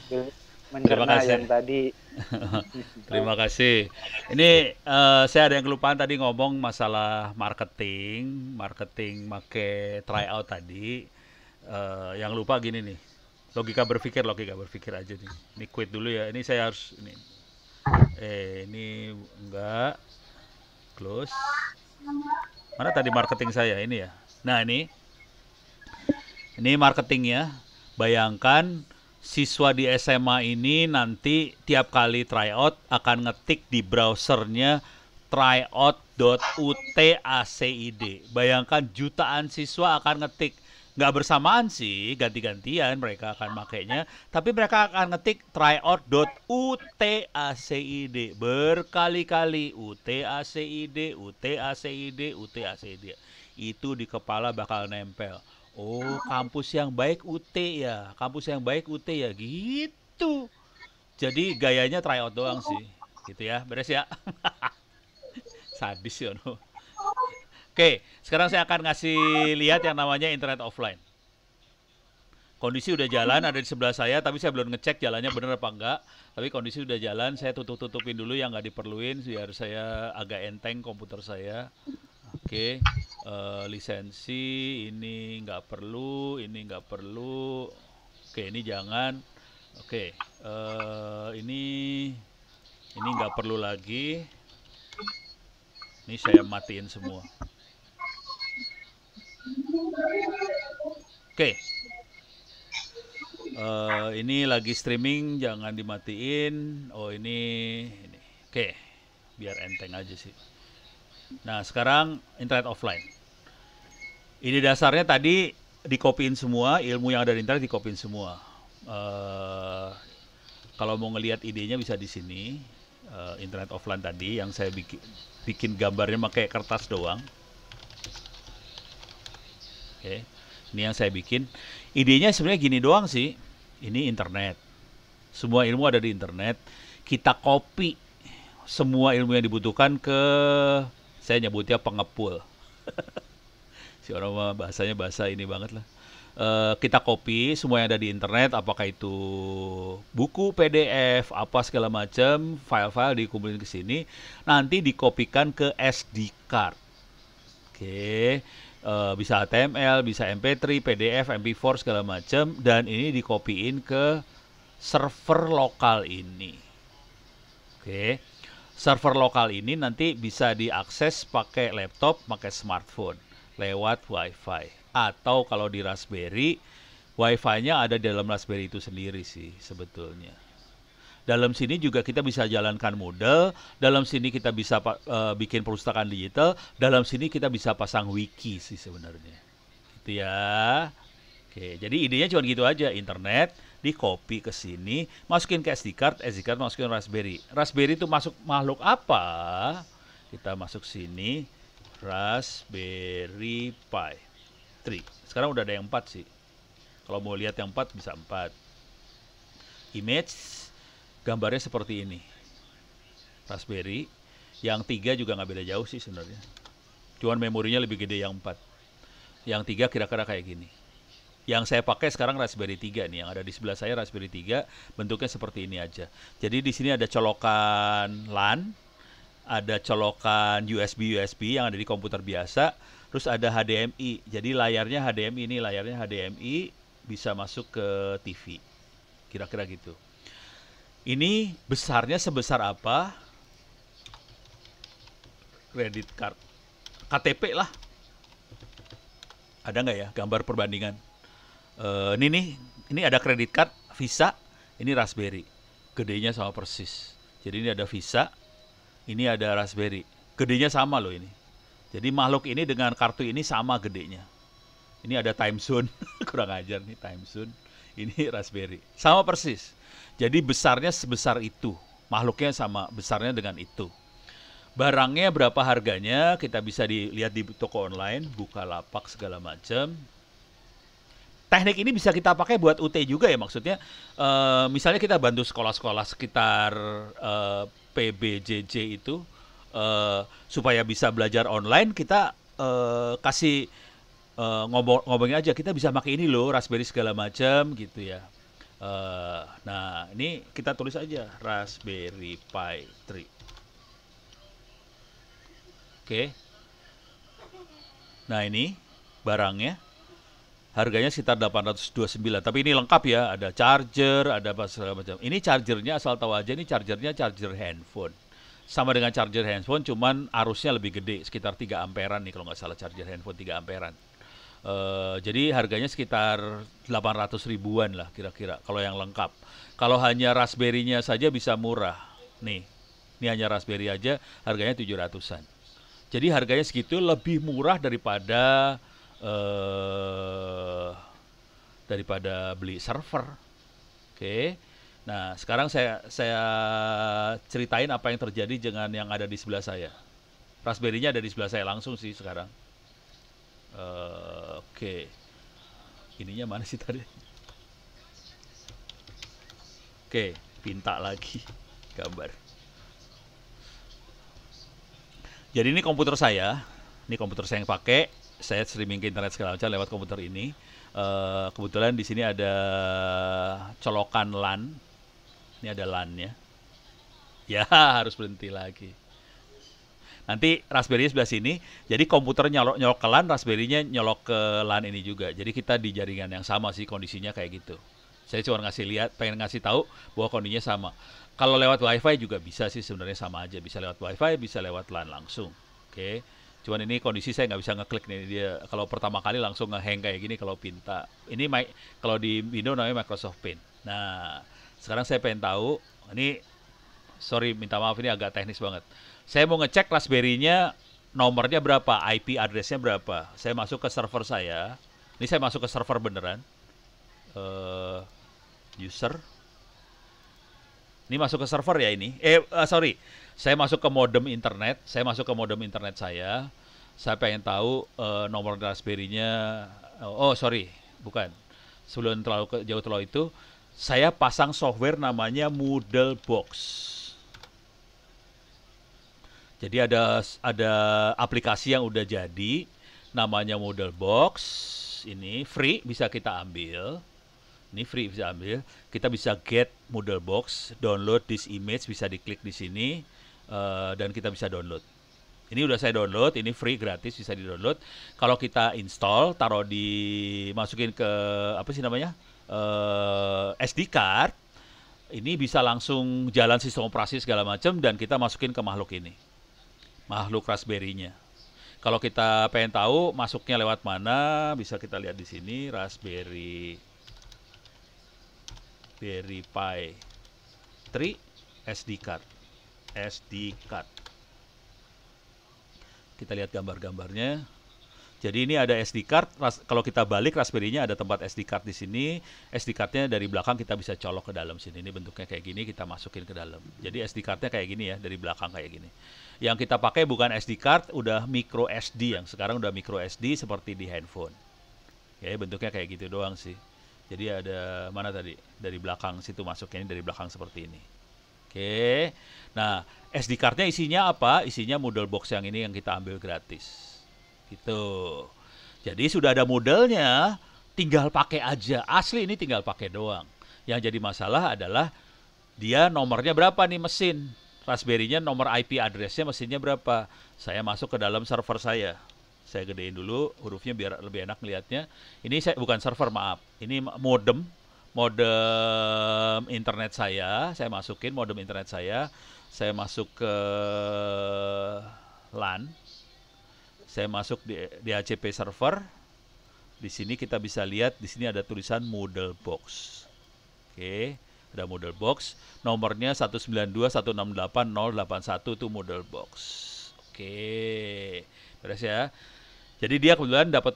Terima mencerna kasih. yang tadi. Terima kasih. Ini saya ada yang kelupaan tadi ngomong masalah marketing, marketing make tryout tadi. Yang lupa gini nih, logika berpikir aja nih. Ini quit dulu ya. Ini saya harus ini. Ini enggak close. Mana tadi marketing saya ini ya. Nah ini marketingnya. Bayangkan siswa di SMA ini nanti tiap kali tryout akan ngetik di browsernya tryout.utacid. Bayangkan jutaan siswa akan ngetik, nggak bersamaan sih, ganti-gantian mereka akan makainya, tapi mereka akan ngetik tryout.utacid berkali-kali, utacid. Itu di kepala bakal nempel. Oh, kampus yang baik UT ya. Kampus yang baik UT ya. Gitu. Jadi gayanya tryout doang sih. Gitu ya. Beres ya. Sadis ya. No? Oke, sekarang saya akan ngasih lihat yang namanya internet offline. Kondisi udah jalan, ada di sebelah saya, tapi saya belum ngecek jalannya bener apa enggak. Tapi kondisi udah jalan, saya tutup-tutupin dulu yang nggak diperluin, biar saya agak enteng komputer saya. Oke, lisensi ini nggak perlu, ini nggak perlu. Oke, ini jangan. Oke, ini nggak perlu lagi. Ini saya matiin semua. Oke, ini lagi streaming, jangan dimatiin. Oh ini. Oke, biar enteng aja sih. Nah sekarang internet offline. Ini dasarnya tadi dikopiin semua, ilmu yang ada di internet dikopiin semua. Eh, Kalau mau ngelihat idenya bisa di sini. Internet offline tadi yang saya bikin gambarnya pakai kertas doang. Oke, ini yang saya bikin. Idenya sebenarnya gini doang sih. Ini internet. Semua ilmu ada di internet. Kita copy semua ilmu yang dibutuhkan ke, saya nyebutnya pengepul. Si orang mah bahasanya bahasa ini banget lah. Kita copy semua yang ada di internet, apakah itu buku, PDF, apa segala macam, file-file dikumpulin ke sini, nanti dikopikan ke SD card. Oke, bisa HTML, bisa MP3, PDF, MP4 segala macam, dan ini dikopiin ke server lokal ini. Oke, server lokal ini nanti bisa diakses pakai laptop, pakai smartphone, lewat WiFi. Atau kalau di Raspberry, WiFi-nya ada di dalam Raspberry itu sendiri sih sebetulnya. Dalam sini juga kita bisa jalankan Moodle, dalam sini kita bisa bikin perpustakaan digital, dalam sini kita bisa pasang wiki sih sebenarnya. Gitu ya. Oke, jadi idenya cuma gitu aja, internet di copy ke sini, masukin ke SD card masukin Raspberry. Raspberry itu masuk makhluk apa? Kita masuk sini, Raspberry Pi 3. Sekarang udah ada yang 4 sih. Kalau mau lihat yang 4 bisa 4. Image gambarnya seperti ini. Raspberry. Yang 3 juga nggak beda jauh sih sebenarnya. Cuman memorinya lebih gede yang 4. Yang 3 kira-kira kayak gini. Yang saya pakai sekarang Raspberry 3 nih, yang ada di sebelah saya Raspberry 3, bentuknya seperti ini aja. Jadi di sini ada colokan LAN, ada colokan USB yang ada di komputer biasa, terus ada HDMI. Jadi layarnya HDMI, ini layarnya HDMI, bisa masuk ke TV. Kira-kira gitu. Ini besarnya sebesar apa? Credit card. KTP lah. Ada nggak ya gambar perbandingan? Ini nih, ini ada credit card, Visa, ini Raspberry. Gedenya sama persis. Jadi ini ada Visa, ini ada Raspberry. Gedenya sama loh ini. Jadi makhluk ini dengan kartu ini sama gedenya. Ini ada time zone, kurang ajar nih time zone. Ini Raspberry, sama persis. Jadi besarnya sebesar itu. Makhluknya sama besarnya dengan itu. Barangnya berapa harganya kita bisa dilihat di toko online, buka lapak segala macam. Teknik ini bisa kita pakai buat UT juga ya, maksudnya misalnya kita bantu sekolah-sekolah sekitar PBJJ itu supaya bisa belajar online, kita kasih ngomongin aja kita bisa pakai ini loh Raspberry segala macam gitu ya. Nah, ini kita tulis aja Raspberry Pi 3. Oke. Nah, ini barangnya. Harganya sekitar 829. Tapi ini lengkap ya, ada charger, ada apa segala macam. Ini chargernya asal tahu aja, ini chargernya charger handphone. Sama dengan charger handphone, cuman arusnya lebih gede, sekitar 3 amperan nih kalau nggak salah, charger handphone 3 amperan. Jadi harganya sekitar 800 ribuan lah kira-kira kalau yang lengkap. Kalau hanya Raspberry-nya saja bisa murah. Nih, ini hanya Raspberry aja harganya 700-an. Jadi harganya segitu lebih murah eh, daripada beli server. Oke. Nah, sekarang saya ceritain apa yang terjadi dengan yang ada di sebelah saya. Raspberry-nya ada di sebelah saya langsung sih sekarang. Oke. Ininya mana sih tadi? Oke, pinta lagi gambar. Jadi ini komputer saya. Ini komputer saya yang pakai. Saya streaming ke internet segala macam lewat komputer ini. Kebetulan di sini ada colokan LAN. Ini ada LAN-nya. Ya, harus berhenti lagi. Nanti Raspberry sebelah sini. Jadi komputer nyolok ke LAN, Raspberry-nya nyolok ke LAN ini juga. Jadi kita di jaringan yang sama sih kondisinya kayak gitu. Saya cuma pengen ngasih tahu bahwa kondisinya sama. Kalau lewat WiFi juga bisa sih sebenarnya sama aja. Bisa lewat WiFi, bisa lewat LAN langsung. Oke. Cuman ini kondisi saya nggak bisa ngeklik nih dia. Kalau pertama kali langsung ngehang kayak gini kalau pinta. Ini kalau di Windows namanya Microsoft Paint. Nah, sekarang saya pengen tahu. Ini sorry minta maaf ini agak teknis banget. Saya mau ngecek Raspberry-nya nomornya berapa, IP address-nya berapa. Saya masuk ke server saya. Ini saya masuk ke server beneran. User. Ini masuk ke server ya ini. Sorry. Saya masuk ke modem internet. Saya masuk ke modem internet saya. Saya pengen tahu nomor Raspberry-nya. Sorry. Bukan. Sebelum jauh terlalu itu, saya pasang software namanya Moodle Box. Jadi ada aplikasi yang udah jadi namanya Moodle Box. Ini free bisa kita ambil. Ini free bisa ambil. Kita bisa get Moodle Box, download this image bisa diklik di sini dan kita bisa download. Ini udah saya download, ini free gratis bisa di-download. Kalau kita install, masukin ke apa sih namanya? SD card. Ini bisa langsung jalan sistem operasi segala macam dan kita masukin ke makhluk ini. Makhluk Raspberry-nya. Kalau kita pengen tahu masuknya lewat mana, bisa kita lihat di sini Raspberry Pi 3 SD card. Kita lihat gambar-gambarnya. Jadi ini ada SD card. Kalau kita balik Raspberry-nya ada tempat SD card di sini. SD card-nya dari belakang kita bisa colok ke dalam sini. Ini bentuknya kayak gini, kita masukin ke dalam. Jadi SD card-nya kayak gini ya, dari belakang kayak gini. Yang kita pakai bukan SD card, udah micro SD yang sekarang udah micro SD seperti di handphone. Ya, bentuknya kayak gitu doang sih. Jadi ada mana tadi? Dari belakang situ masuknya, ini dari belakang seperti ini. Oke. Nah, SD card-nya isinya apa? Isinya Moodle Box yang ini yang kita ambil gratis. Gitu. Jadi sudah ada modelnya, tinggal pakai aja. Asli ini tinggal pakai doang. Yang jadi masalah adalah dia nomornya berapa nih mesin. Raspberry-nya nomor IP address-nya mesinnya berapa. Saya masuk ke dalam server saya. Saya gedein dulu hurufnya biar lebih enak melihatnya. Ini bukan server, maaf. Ini modem internet saya. Saya masukin modem internet saya. Saya masuk ke LAN. Saya masuk di DHCP server. Di sini kita bisa lihat di sini ada tulisan Moodle Box. Oke, ada Moodle Box. Nomornya 192.168.081 itu Moodle Box. Oke. Beres ya. Jadi dia kebetulan dapat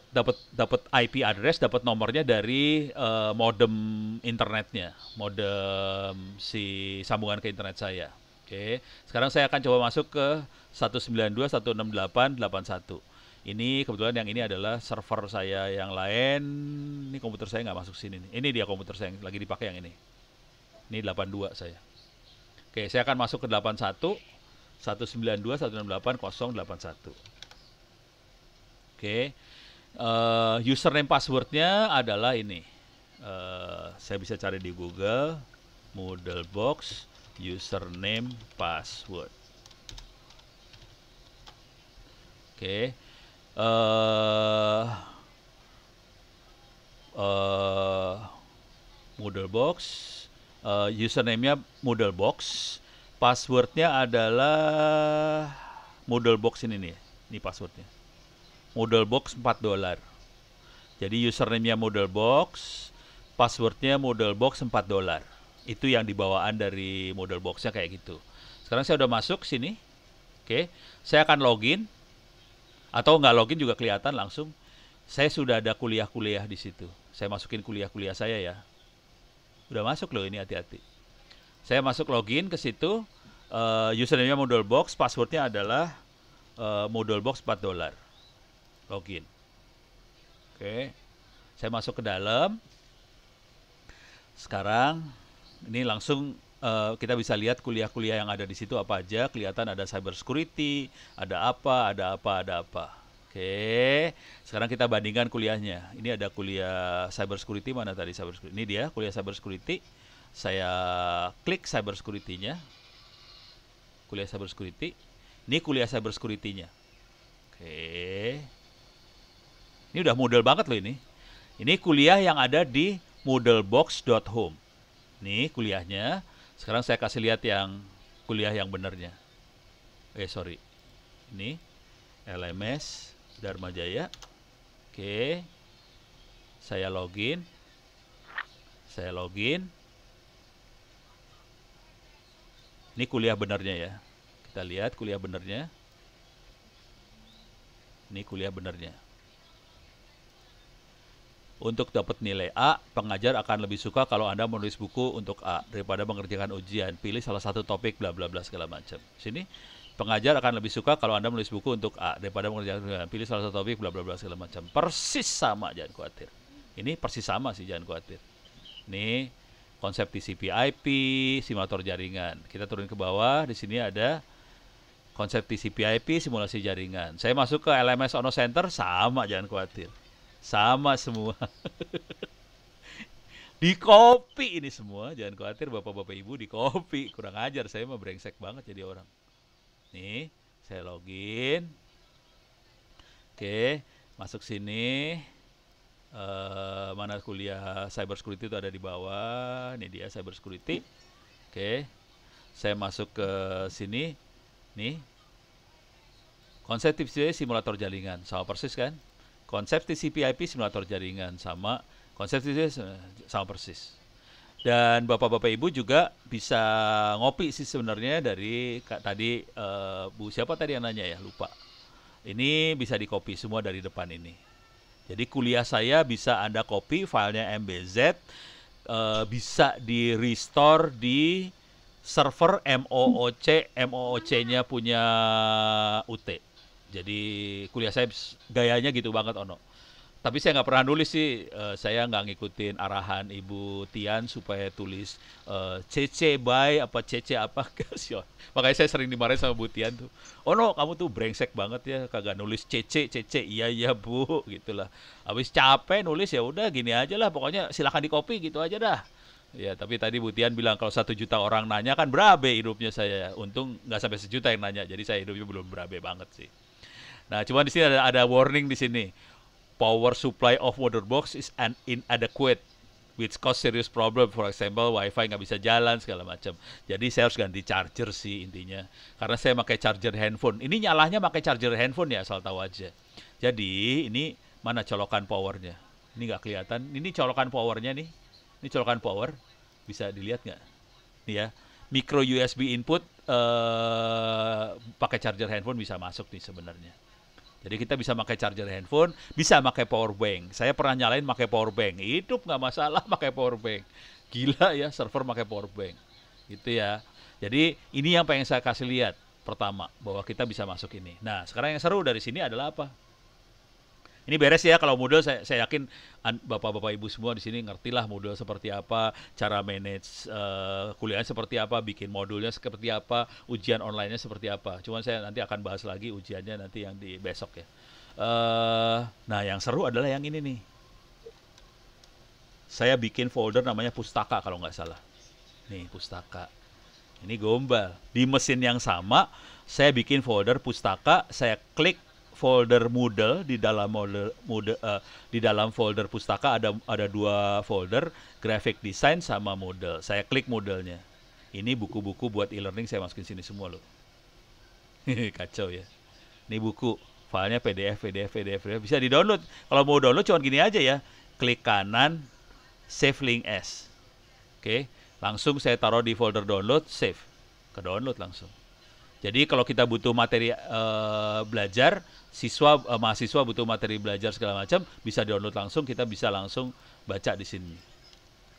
IP address, dapat nomornya dari modem internetnya, modem si sambungan ke internet saya. Oke. Sekarang saya akan coba masuk ke 192.168.81. Ini kebetulan yang ini adalah server saya yang lain. Ini komputer saya nggak masuk sini. Ini dia komputer saya yang lagi dipakai yang ini. Ini 82 saya. Oke, saya akan masuk ke 81 192.168.081. Oke. Username passwordnya adalah ini. Saya bisa cari di Google, Moodlebox, username, password. Oke. Moodlebox, username-nya Moodlebox, passwordnya adalah Moodlebox ini nih, ini passwordnya. Moodlebox $4. Jadi username-nya Moodlebox, passwordnya Moodlebox $4. Itu yang dibawaan dari Moodlebox-nya kayak gitu. Sekarang saya udah masuk sini. Oke, saya akan login. Atau nggak login juga kelihatan langsung. Saya sudah ada kuliah-kuliah di situ. Saya masukin kuliah-kuliah saya ya. Udah masuk loh ini, hati-hati. Saya masuk login ke situ. Username-nya Moodlebox, passwordnya adalah Moodlebox $4. Login. Oke. Saya masuk ke dalam. Sekarang ini langsung kita bisa lihat kuliah-kuliah yang ada di situ apa aja. Kelihatan ada cyber security, ada apa. Oke. Sekarang kita bandingkan kuliahnya. Ini ada kuliah cyber security, mana tadi cyber security? Ini dia kuliah cyber security. Saya klik cyber security-nya. Kuliah cyber security. Ini kuliah cyber security-nya. Oke. Ini udah Moodle banget loh ini. Ini kuliah yang ada di moodlebox.home. Nih kuliahnya. Sekarang saya kasih lihat yang kuliah yang benernya. Sorry. Ini LMS Dharma Jaya. Oke. Saya login. Ini kuliah benernya ya. Kita lihat kuliah benernya. Ini kuliah benernya. Untuk dapat nilai A, pengajar akan lebih suka kalau Anda menulis buku untuk A daripada mengerjakan ujian. Pilih salah satu topik bla bla bla segala macam. Sini, pengajar akan lebih suka kalau Anda menulis buku untuk A daripada mengerjakan ujian. Pilih salah satu topik bla bla bla segala macam. Persis sama, jangan khawatir. Ini persis sama sih, jangan khawatir. Ini konsep TCP/IP, simulator jaringan. Kita turun ke bawah, di sini ada konsep TCP/IP, simulasi jaringan. Saya masuk ke LMS Ono Center, sama, jangan khawatir. Sama semua. Di copy ini semua, jangan khawatir bapak-bapak ibu, di copy. Kurang ajar, saya mah brengsek banget jadi orang. Nih, saya login. Oke, masuk sini. Mana kuliah cyber security itu ada di bawah. Ini dia cyber security. Oke, saya masuk ke sini. Nih, konsep TCP simulator jaringan, sama persis kan? Konsep TCP/IP simulator jaringan sama konsep TCP sama persis. Dan bapak-bapak ibu juga bisa ngopi sih sebenarnya dari tadi Bu siapa tadi yang nanya ya, lupa. Ini bisa di copy semua dari depan ini. Jadi kuliah saya bisa Anda copy filenya MBZ, bisa di restore di server MOOC-nya punya UT. Jadi kuliah saya gayanya gitu banget Ono. Tapi saya nggak pernah nulis sih, saya nggak ngikutin arahan Ibu Tian supaya tulis CC by apa CC apa. Makanya saya sering dimarahin sama Bu Tian tuh. Ono kamu tuh brengsek banget ya, kagak nulis CC iya Bu gitulah. Habis capek nulis ya udah gini aja lah, pokoknya silakan di copy gitu aja dah. Ya, tapi tadi Bu Tian bilang kalau 1 juta orang nanya kan berabe hidupnya saya. Untung nggak sampai 1 juta yang nanya, jadi saya hidupnya belum berabe banget sih. Nah, cuma di sini ada warning di sini. Power supply of Moodlebox is inadequate, which cause serious problem. For example, WiFi nggak bisa jalan segala macam. Jadi saya harus ganti charger sih intinya. Karena saya pakai charger handphone. Ini nyalahnya pakai charger handphone ya, asal tahu aja. Jadi ini mana colokan powernya? Ini nggak kelihatan. Ini colokan powernya nih. Ini colokan power. Bisa dilihat nggak? Nih ya. Micro USB input pakai charger handphone bisa masuk nih sebenarnya. Jadi kita bisa pakai charger handphone, bisa pakai power bank. Saya pernah nyalain pakai power bank. Hidup nggak masalah pakai power bank. Gila ya, server pakai power bank. Gitu ya. Jadi ini yang pengen saya kasih lihat pertama, bahwa kita bisa masuk ini. Nah, sekarang yang seru dari sini adalah apa? Ini beres ya kalau Moodle, saya yakin bapak-bapak ibu semua di sini ngertilah Moodle seperti apa, cara manage kuliahnya seperti apa, bikin modulnya seperti apa, ujian online-nya seperti apa. Cuman saya nanti akan bahas lagi ujiannya nanti yang di besok ya. Nah yang seru adalah yang ini nih. Saya bikin folder namanya pustaka kalau nggak salah. Nih, pustaka. Ini gombal. Di mesin yang sama, saya bikin folder pustaka, saya klik folder Moodle. Di dalam di dalam folder pustaka ada dua folder, graphic design sama Moodle. Saya klik Moodle-nya. Ini buku-buku buat e-learning saya masukin sini semua loh. Kacau ya. Ini buku, filenya PDF, bisa di-download. Kalau mau download cuma gini aja ya. Klik kanan, save link as. Oke, langsung saya taruh di folder download, save. Ke download langsung. Jadi kalau kita butuh materi belajar, mahasiswa butuh materi belajar segala macam, bisa download langsung, kita bisa langsung baca di sini.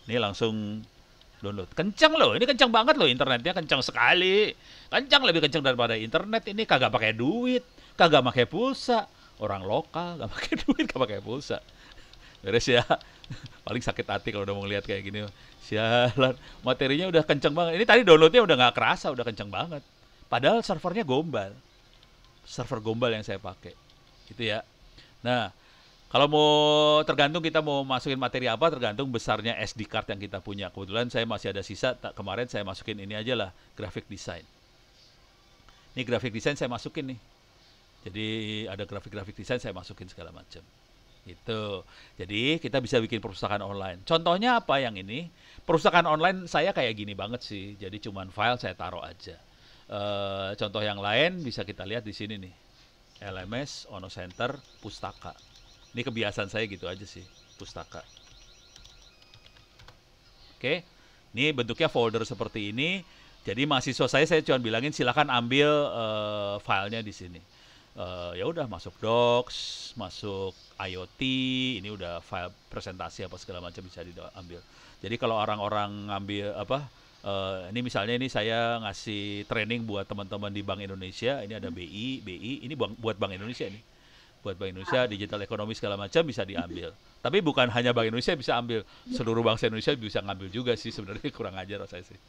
Ini langsung download. Kencang loh, ini kencang banget loh, internetnya kencang sekali. Kencang, lebih kencang daripada internet. Ini kagak pakai duit, kagak pakai pulsa. Orang lokal gak pakai duit, gak pakai pulsa. Beres ya. Paling sakit hati kalau udah mau ngeliat kayak gini. Sialan, materinya udah kenceng banget. Ini tadi downloadnya udah gak kerasa, udah kenceng banget. Padahal servernya gombal. Server gombal yang saya pakai. Gitu ya. Nah, kalau mau tergantung kita mau masukin materi apa, tergantung besarnya SD card yang kita punya. Kebetulan saya masih ada sisa, kemarin saya masukin ini aja lah, graphic design. Ini graphic design saya masukin nih. Jadi ada grafik design saya masukin segala macam. Itu. Jadi kita bisa bikin perpustakaan online. Contohnya apa yang ini? Perpustakaan online saya kayak gini banget sih. Jadi cuman file saya taruh aja. Contoh yang lain bisa kita lihat di sini nih. LMS, Ono Center, Pustaka. Ini kebiasaan saya gitu aja sih, pustaka. Oke, ini bentuknya folder seperti ini. Jadi mahasiswa saya cuma bilangin silakan ambil filenya di sini. Ya udah masuk Docs, masuk IoT, ini udah file presentasi apa segala macam bisa diambil. Jadi kalau orang-orang ngambil apa, ini misalnya ini saya ngasih training buat teman-teman di Bank Indonesia. Ini ada BI, ini buat Bank Indonesia nih. Buat Bank Indonesia, digital ekonomi segala macam bisa diambil. Tapi bukan hanya Bank Indonesia bisa ambil, seluruh bangsa Indonesia bisa ngambil juga sih, sebenarnya kurang ajar saya sih.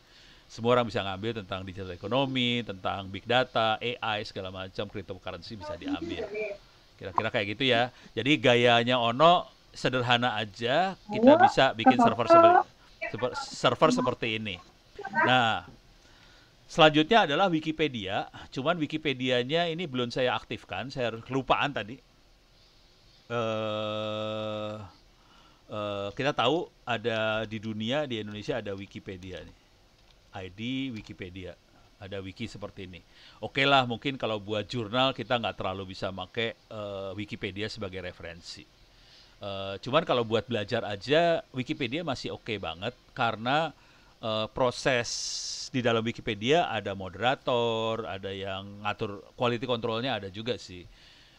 Semua orang bisa ngambil tentang digital ekonomi, tentang big data, AI segala macam, cryptocurrency bisa diambil. Kira-kira kayak gitu ya. Jadi gayanya Ono sederhana aja, kita bisa bikin server seperti ini. Nah, selanjutnya adalah Wikipedia, cuman Wikipedianya ini belum saya aktifkan, saya kelupaan tadi. Kita tahu ada di dunia, di Indonesia ada Wikipedia nih. ID Wikipedia, ada wiki seperti ini. Oke lah, mungkin kalau buat jurnal kita nggak terlalu bisa pakai Wikipedia sebagai referensi. Cuman kalau buat belajar aja, Wikipedia masih oke banget karena proses di dalam Wikipedia ada moderator, ada yang ngatur quality controlnya ada juga sih.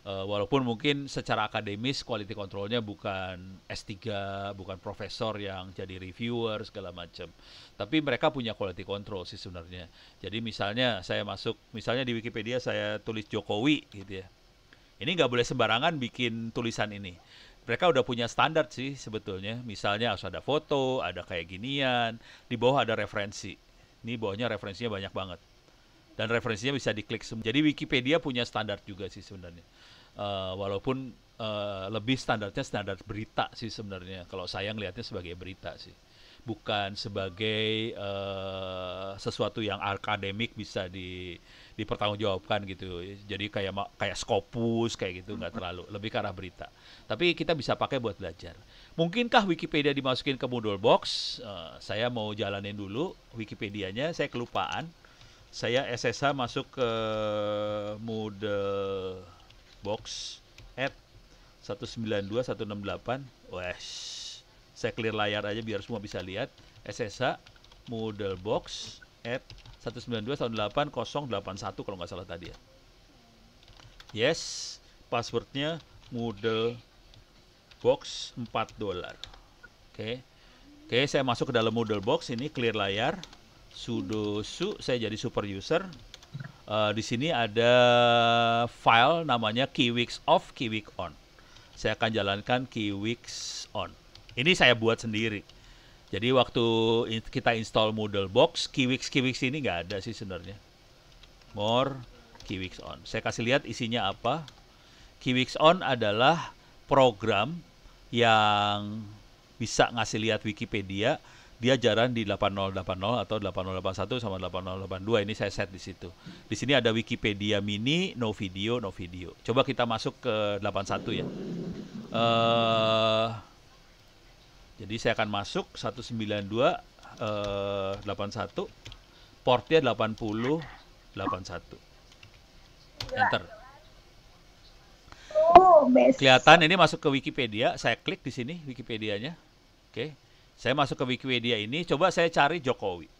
Walaupun mungkin secara akademis quality controlnya bukan S3, bukan profesor yang jadi reviewer segala macam. Tapi mereka punya quality control sih sebenarnya. Jadi misalnya saya masuk, misalnya di Wikipedia saya tulis Jokowi gitu ya. Ini nggak boleh sembarangan bikin tulisan ini. Mereka udah punya standar sih sebetulnya. Misalnya harus ada foto, ada kayak ginian, di bawah ada referensi. Ini bawahnya referensinya banyak banget. Dan referensinya bisa diklik semua. Jadi Wikipedia punya standar juga sih sebenarnya. Walaupun lebih standarnya standar berita sih sebenarnya. Kalau saya ngelihatnya sebagai berita sih. Bukan sebagai sesuatu yang akademik bisa dipertanggungjawabkan gitu. Jadi kayak Scopus kayak gitu, nggak terlalu. Lebih ke arah berita. Tapi kita bisa pakai buat belajar. Mungkinkah Wikipedia dimasukin ke Moodle Box? Saya mau jalanin dulu Wikipedianya. Saya kelupaan. Saya SSH masuk ke Moodle Box at 192.168. Wes, saya clear layar aja biar semua bisa lihat. SSH Moodle Box at 192.168.081 kalau nggak salah tadi ya. Yes, passwordnya Moodle Box $4. Oke, saya masuk ke dalam Moodle Box ini, clear layar. Sudo su, saya jadi super user. Di sini ada file namanya Kiwix off, Kiwix on. Saya akan jalankan Kiwix on. Ini saya buat sendiri. Jadi waktu kita install Moodle Box, Kiwix ini nggak ada sih sebenarnya. More, Kiwix on. Saya kasih lihat isinya apa. Kiwix on adalah program yang bisa ngasih lihat Wikipedia, dia jalan di 8080 atau 8081 sama 8082. Ini saya set di situ. Di sini ada Wikipedia mini, no video, no video. Coba kita masuk ke 81 ya. Jadi saya akan masuk 192 81, portnya 80 81. Enter. Kelihatan ini masuk ke Wikipedia, saya klik di sini Wikipedianya. Oke. Saya masuk ke Wikipedia ini, coba saya cari Jokowi.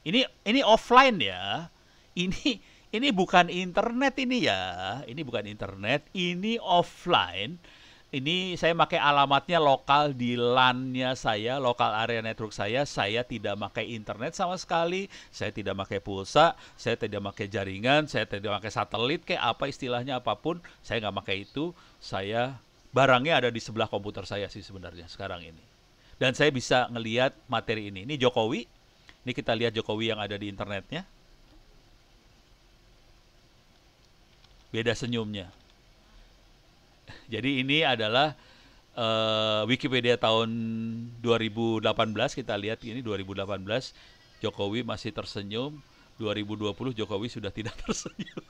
Ini offline ya. Ini bukan internet ini ya. Ini bukan internet, ini offline. Ini saya pakai alamatnya lokal di LAN-nya saya, lokal area network saya. Saya tidak pakai internet sama sekali. Saya tidak pakai pulsa, saya tidak pakai jaringan, saya tidak pakai satelit, kayak apa istilahnya apapun. Saya nggak pakai itu. Saya barangnya ada di sebelah komputer saya sih sebenarnya sekarang ini. Dan saya bisa ngelihat materi ini. Ini Jokowi. Ini kita lihat Jokowi yang ada di internetnya. Beda senyumnya. Jadi ini adalah Wikipedia tahun 2018. Kita lihat ini 2018. Jokowi masih tersenyum. 2020 Jokowi sudah tidak tersenyum.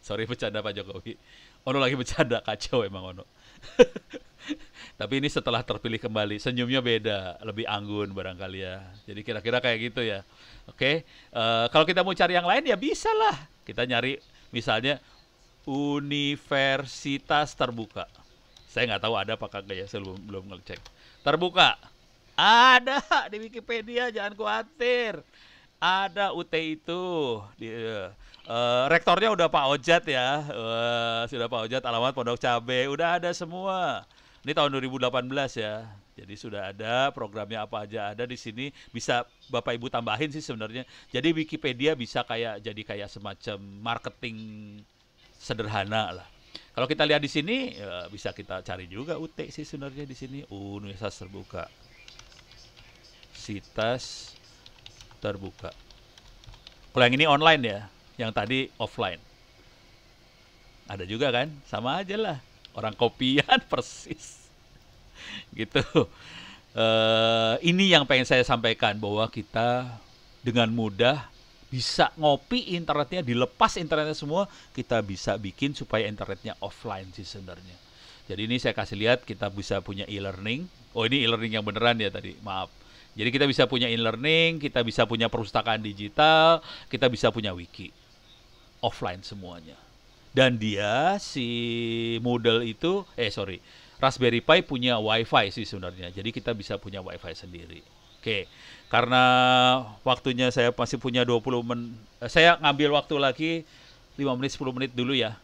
Sorry bercanda Pak Jokowi. Ono lagi bercanda, kacau emang Ono. Tapi ini setelah terpilih kembali, senyumnya beda, lebih anggun barangkali ya. Jadi kira-kira kayak gitu ya. Oke, kalau kita mau cari yang lain ya bisa lah. Kita nyari misalnya universitas terbuka. Saya nggak tahu ada apa kagak ya, saya belum ngecek. Terbuka. Ada di Wikipedia, jangan khawatir. Ada UT itu. Rektornya udah Pak Ojat ya. Sudah Pak Ojat, alamat Pondok Cabe, udah ada semua. Ini tahun 2018 ya. Jadi sudah ada programnya apa aja ada di sini, bisa Bapak Ibu tambahin sih sebenarnya. Jadi Wikipedia bisa jadi kayak semacam marketing sederhana lah. Kalau kita lihat di sini ya bisa kita cari juga UT sih sebenarnya di sini, Universitas Terbuka. Sitas terbuka. Kalau yang ini online ya, yang tadi offline. Ada juga kan? Sama aja lah. Orang kopian persis. Gitu. Ini yang pengen saya sampaikan, bahwa kita dengan mudah bisa ngopi internetnya, dilepas internetnya semua, kita bisa bikin supaya internetnya offline sih sebenarnya. Jadi ini saya kasih lihat, kita bisa punya e-learning. Oh ini e-learning yang beneran ya tadi, maaf. Jadi kita bisa punya e-learning, kita bisa punya perpustakaan digital, kita bisa punya wiki. Offline semuanya. Dan dia, si Moodle itu, Raspberry Pi punya wifi sih sebenarnya. Jadi kita bisa punya wifi sendiri. Oke, karena waktunya saya masih punya 20 menit, saya ngambil waktu lagi 5 menit, 10 menit dulu ya,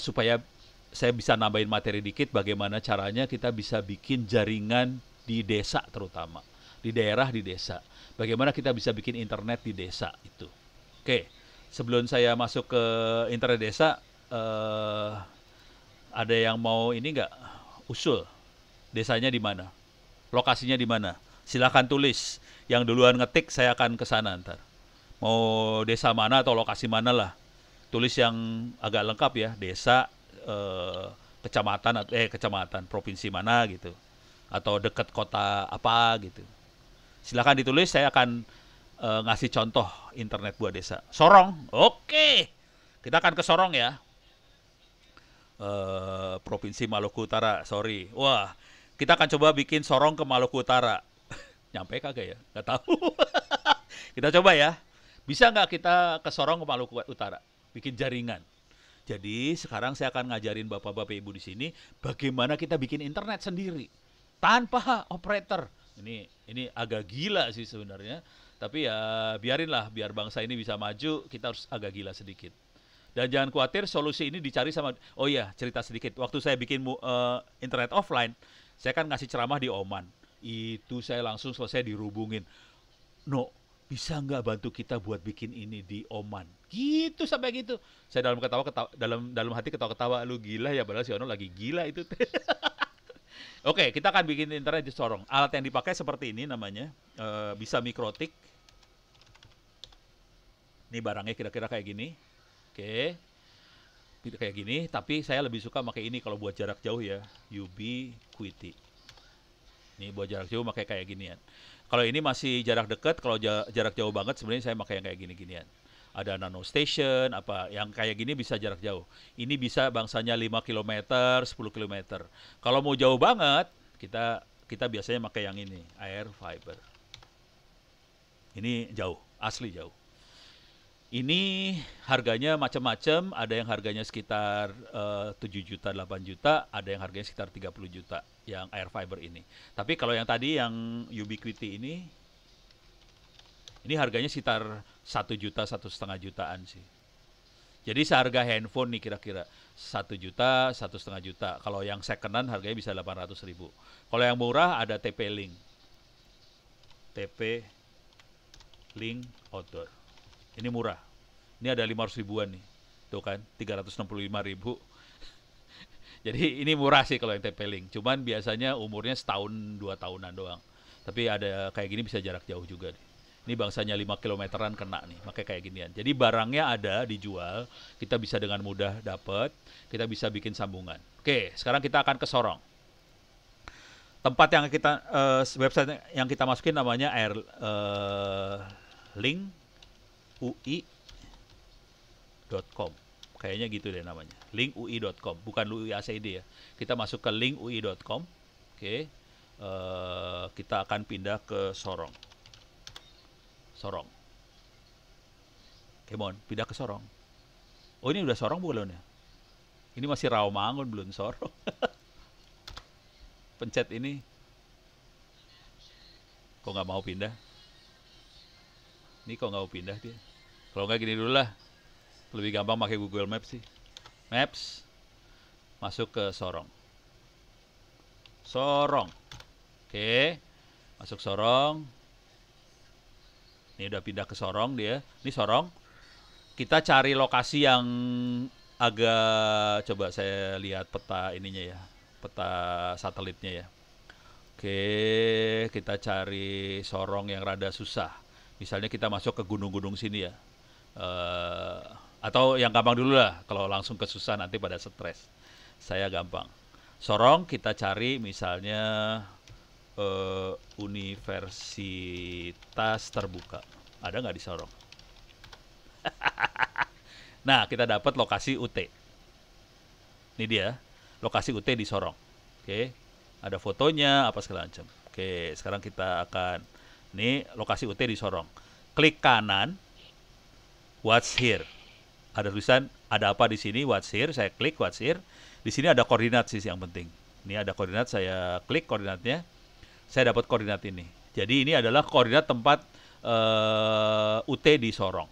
supaya saya bisa nambahin materi dikit bagaimana caranya kita bisa bikin jaringan di desa terutama. Di daerah, di desa. Bagaimana kita bisa bikin internet di desa itu. Oke, sebelum saya masuk ke internet desa, ada yang mau ini nggak? Usul, desanya di mana? Lokasinya di mana? Silahkan tulis. Yang duluan ngetik saya akan ke sana ntar. Mau desa mana atau lokasi mana lah. Tulis yang agak lengkap ya. Desa, kecamatan, provinsi mana gitu. Atau dekat kota apa gitu. Silahkan ditulis, saya akan ngasih contoh internet buat desa. Sorong, oke. Kita akan ke Sorong ya. Provinsi Maluku Utara, sorry. Wah, kita akan coba bikin Sorong ke Maluku Utara. Nyampe kagak ya? Nggak tahu. Kita coba ya. Bisa nggak kita ke Sorong ke Maluku Utara? Bikin jaringan. Jadi sekarang saya akan ngajarin bapak-bapak ibu di sini bagaimana kita bikin internet sendiri tanpa operator. Ini agak gila sih sebenarnya. Tapi ya biarinlah, biar bangsa ini bisa maju, kita harus agak gila sedikit. Dan jangan khawatir, solusi ini dicari sama... Oh iya, cerita sedikit. Waktu saya bikin internet offline, saya kan ngasih ceramah di Oman. Itu saya langsung selesai dirubungin. No, bisa nggak bantu kita buat bikin ini di Oman? Gitu sampai gitu. Saya dalam hati ketawa-ketawa, lu gila ya, padahal si Ono lagi gila itu. Oke, kita akan bikin internet di Sorong. Alat yang dipakai seperti ini namanya, bisa mikrotik. Ini barangnya kira-kira kayak gini. Oke. kayak gini, tapi saya lebih suka pakai ini kalau buat jarak jauh ya, Ubiquiti. Ini buat jarak jauh pakai kayak ginian. Kalau ini masih jarak dekat, kalau jarak jauh banget sebenarnya saya pakai yang kayak gini-ginian. Ada nano station, apa yang kayak gini bisa jarak jauh. Ini bisa bangsanya 5 km, 10 km. Kalau mau jauh banget, kita kita biasanya pakai yang ini, air fiber. Ini jauh, asli jauh. Ini harganya macam-macam, ada yang harganya sekitar 7 juta, 8 juta, ada yang harganya sekitar 30 juta yang air fiber ini. Tapi kalau yang tadi yang Ubiquiti ini harganya sekitar 1 juta, 1,5 jutaan sih. Jadi seharga handphone nih kira-kira 1 juta, 1,5 juta. Kalau yang secondan harganya bisa 800.000. Kalau yang murah ada TP Link. TP Link Outdoor. Ini murah. Ini ada 500 ribuan nih. Tuh kan, 365.000. Jadi ini murah sih kalau yang TP Link. Cuman biasanya umurnya setahun 2 tahunan doang. Tapi ada kayak gini bisa jarak jauh juga nih. Ini bangsanya 5 kilometeran kena nih, makanya kayak ginian. Jadi barangnya ada dijual, kita bisa dengan mudah dapat, kita bisa bikin sambungan. Oke, sekarang kita akan ke Sorong. Tempat yang kita website yang kita masukin namanya linkui.com. Kayaknya gitu deh namanya. Linkui.com, bukan LUIACD ya. Kita masuk ke linkui.com. Oke. Kita akan pindah ke Sorong. Sorong. Come on, pindah ke Sorong. Oh, ini udah Sorong belum ya? Ini masih Rawamangun, belum Sorong. Pencet ini. Kok nggak mau pindah? Ini kok nggak mau pindah dia? Kalau nggak gini dulu lah. Lebih gampang pakai Google Maps sih. Maps. Masuk ke Sorong. Sorong. Oke. Masuk Sorong. Ini udah pindah ke Sorong dia. Ini Sorong. Kita cari lokasi yang agak, coba saya lihat peta ininya ya. Peta satelitnya ya. Oke, kita cari Sorong yang rada susah. Misalnya kita masuk ke gunung-gunung sini ya. Atau yang gampang dulu lah. Kalau langsung ke susah nanti pada stres. Saya gampang. Sorong kita cari misalnya universitas terbuka. Ada nggak di Sorong? Nah, kita dapat lokasi UT. Ini dia, lokasi UT di Sorong. Oke, ada fotonya, apa segala macam. Oke, sekarang kita akan, ini lokasi UT di Sorong. Klik kanan, what's here. Ada tulisan, ada apa di sini, what's here. Saya klik what's here. Di sini ada koordinat sih yang penting. Ini ada koordinat, saya klik koordinatnya. Saya dapat koordinat ini. Jadi ini adalah koordinat tempat UT di Sorong.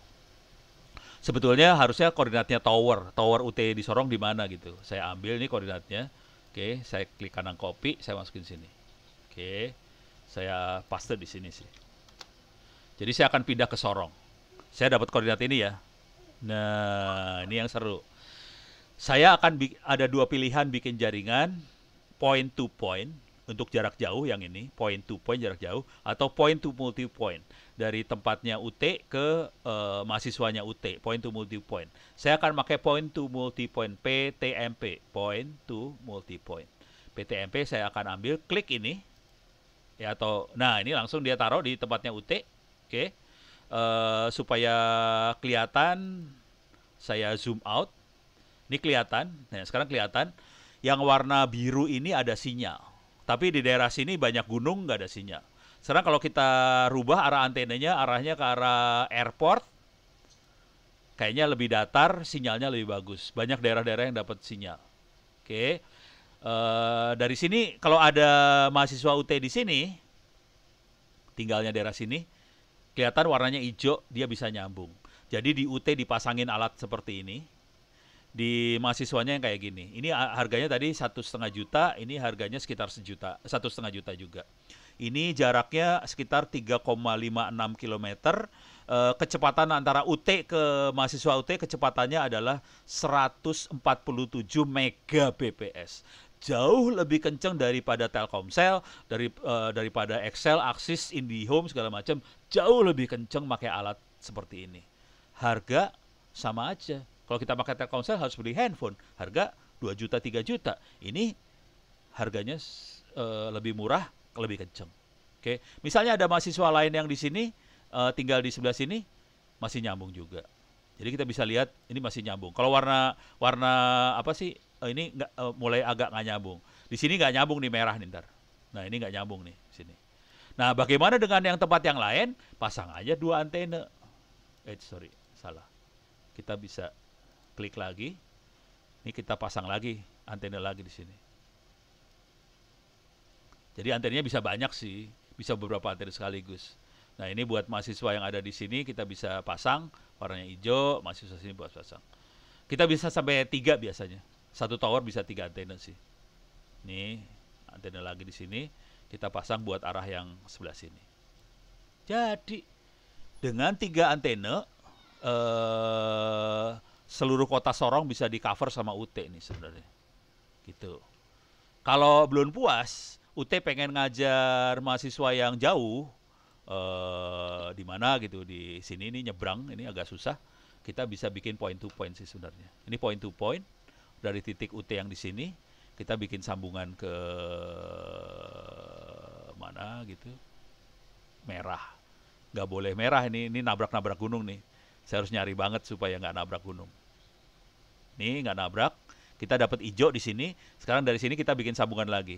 Sebetulnya harusnya koordinatnya tower UT di Sorong di mana gitu. Saya ambil ini koordinatnya. Oke, saya klik kanan copy, saya masukin sini. Oke, saya paste di sini sih. Jadi saya akan pindah ke Sorong. Saya dapat koordinat ini ya. Nah, ini yang seru. Saya akan ada dua pilihan bikin jaringan point to point. Untuk jarak jauh yang ini, point to point jarak jauh, atau point to multi point dari tempatnya UT ke mahasiswanya UT, point to multi point. Saya akan pakai point to multi point, PTMP, point to multi point. PTMP saya akan ambil, klik ini, ya atau, nah ini langsung dia taruh di tempatnya UT, oke. Supaya kelihatan, saya zoom out, ini kelihatan, nah sekarang kelihatan, yang warna biru ini ada sinyal. Tapi di daerah sini banyak gunung, nggak ada sinyal. Sekarang kalau kita rubah arah antenanya, arahnya ke arah airport, kayaknya lebih datar, sinyalnya lebih bagus. Banyak daerah-daerah yang dapat sinyal. Oke, dari sini kalau ada mahasiswa UT di sini, tinggalnya daerah sini, kelihatan warnanya hijau, dia bisa nyambung. Jadi di UT dipasangin alat seperti ini. Di mahasiswanya yang kayak gini. Ini harganya tadi 1,5 juta, ini harganya sekitar 1,5 juta juga. Ini jaraknya sekitar 3,56 km. Kecepatan antara UT ke mahasiswa UT kecepatannya adalah 147 Mbps. Jauh lebih kenceng daripada Telkomsel, daripada Excel, Axis, IndiHome segala macam. Jauh lebih kenceng pakai alat seperti ini. Harga sama aja. Kalau kita pakai Telkomsel harus beli handphone, harga 2 juta, 3 juta. Ini harganya lebih murah, lebih kenceng. Oke, misalnya ada mahasiswa lain yang di sini tinggal di sebelah sini, masih nyambung juga. Jadi kita bisa lihat ini masih nyambung. Kalau warna apa sih? Ini mulai agak nggak nyambung. Di sini nggak nyambung nih, merah nih ntar. Nah ini nggak nyambung nih sini. Nah bagaimana dengan yang tempat yang lain? Pasang aja 2 antena. Sorry, salah. Kita bisa klik lagi. Ini kita pasang lagi antena lagi di sini. Jadi antenanya bisa banyak sih, bisa beberapa antena sekaligus. Nah ini buat mahasiswa yang ada di sini kita bisa pasang warnanya hijau, mahasiswa sini buat pasang. Kita bisa sampai 3 biasanya. Satu tower bisa 3 antena sih. Nih antena lagi di sini kita pasang buat arah yang sebelah sini. Jadi dengan 3 antena seluruh kota Sorong bisa di cover sama UT nih sebenarnya. Gitu. Kalau belum puas, UT pengen ngajar mahasiswa yang jauh, di mana gitu, di sini nih nyebrang, ini agak susah. Kita bisa bikin point to point sih sebenarnya. Ini point to point dari titik UT yang di sini, kita bikin sambungan ke mana gitu, merah. Nggak boleh merah, ini nabrak-nabrak gunung nih. Saya harus nyari banget supaya nggak nabrak gunung. Nih nggak nabrak, kita dapat hijau di sini. Sekarang dari sini kita bikin sambungan lagi.